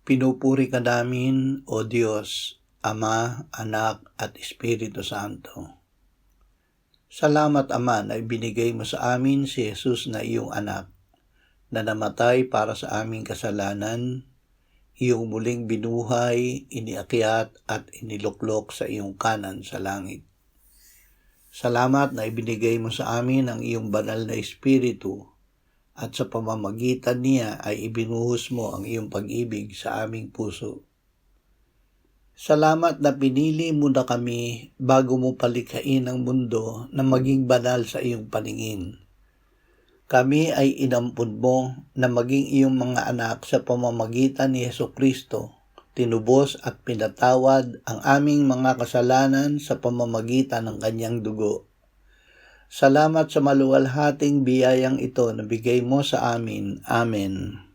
Pinupuri ka namin, O Diyos, Ama, Anak, at Espiritu Santo. Salamat, Ama, na ibinigay mo sa amin si Jesus na iyong anak, na namatay para sa aming kasalanan, iyong muling binuhay, iniakyat at iniluklok sa iyong kanan sa langit. Salamat na ibinigay mo sa amin ang iyong banal na Espiritu, at sa pamamagitan niya ay ibinuhos mo ang iyong pag-ibig sa aming puso. Salamat na pinili mo na kami bago mo palikhain ang mundo na maging banal sa iyong paningin. Kami ay inampun mo na maging iyong mga anak sa pamamagitan ni Jesucristo. Tinubos at pinatawad ang aming mga kasalanan sa pamamagitan ng kanyang dugo. Salamat sa maluwalhating biyayang ito na bigay mo sa amin. Amen.